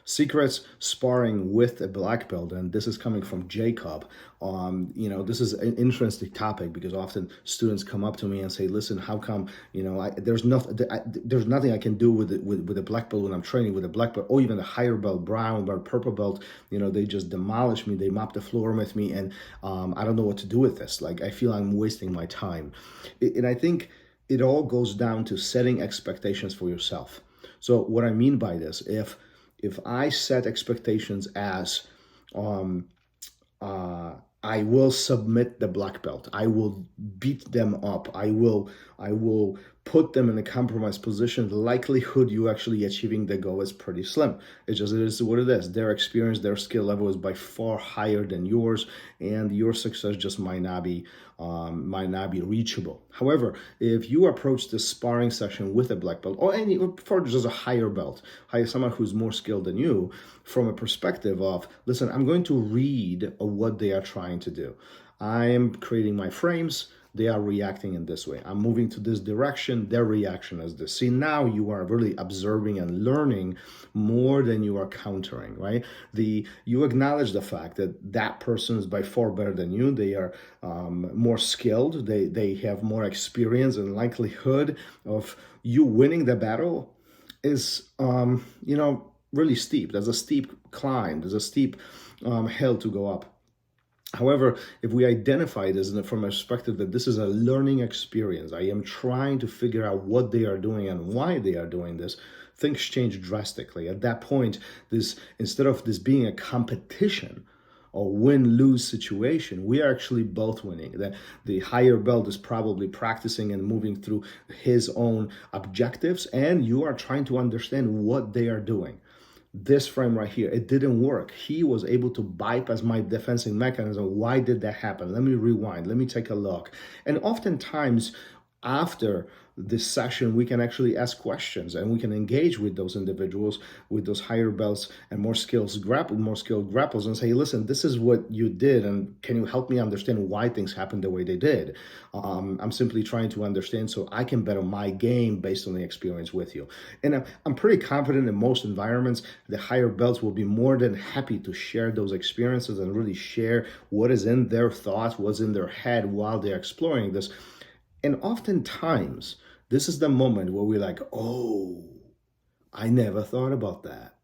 Secrets sparring with a black belt, and this is coming from Jacob. This is an interesting topic because often students come up to me and say, "Listen, how come there's nothing I can do with a black belt when I'm training with a black belt, or even a higher belt, brown belt, purple belt? They just demolish me, they mop the floor with me, and I don't know what to do with this. Like I feel I'm wasting my time." And I think it all goes down to setting expectations for yourself. So what I mean by this, if I set expectations as um, I will submit the black belt, I will beat them up, I will put them in a compromised position, the likelihood you actually achieving the goal is pretty slim. It is what it is. Their experience, their skill level is by far higher than yours, and your success just might not be reachable. However, if you approach this sparring session with a black belt or for just a higher belt, someone who's more skilled than you, from a perspective of, listen, I'm going to read what they are trying to do. I am creating my frames. They are reacting in this way. I'm moving to this direction. Their reaction is this. See, now you are really observing and learning more than you are countering, right? You acknowledge the fact that that person is by far better than you. They are more skilled. They have more experience, and likelihood of you winning the battle is, really steep. There's a steep climb. There's a steep hill to go up. However, if we identify this from a perspective that this is a learning experience, I am trying to figure out what they are doing and why they are doing this, things change drastically. At that point, instead of this being a competition or win-lose situation, we are actually both winning. The higher belt is probably practicing and moving through his own objectives, and you are trying to understand what they are doing. This frame right here, it didn't work. He was able to bypass my defensive mechanism. Why did that happen? Let me rewind. Let me take a look. And oftentimes, after this session, we can actually ask questions and we can engage with those individuals with those higher belts and more skilled grapples and say, listen, this is what you did, and can you help me understand why things happened the way they did? I'm simply trying to understand so I can better my game based on the experience with you. And I'm pretty confident in most environments, the higher belts will be more than happy to share those experiences and really share what is in their thoughts, what's in their head while they're exploring this. And oftentimes, this is the moment where we're like, oh, I never thought about that.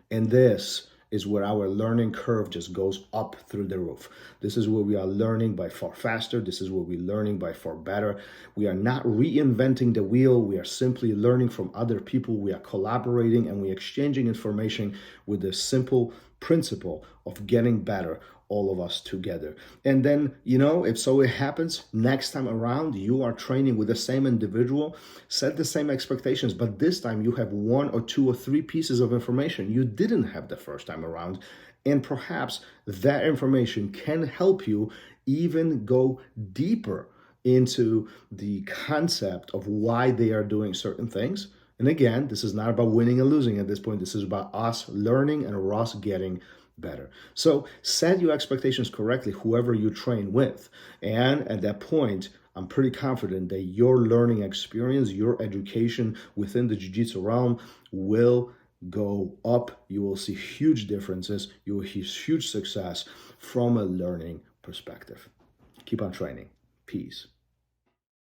And this is where our learning curve just goes up through the roof. This is where we are learning by far faster. This is where we're learning by far better. We are not reinventing the wheel. We are simply learning from other people. We are collaborating and we're exchanging information with the simple principle of getting better, all of us together. And then, if so it happens, next time around, you are training with the same individual, set the same expectations, but this time you have one or two or three pieces of information you didn't have the first time around. And perhaps that information can help you even go deeper into the concept of why they are doing certain things. And again, this is not about winning and losing at this point. This is about us learning and us getting better. So set your expectations correctly, whoever you train with. And at that point, I'm pretty confident that your learning experience, your education within the Jiu-Jitsu realm will go up. You will see huge differences. You will see huge success from a learning perspective. Keep on training. Peace.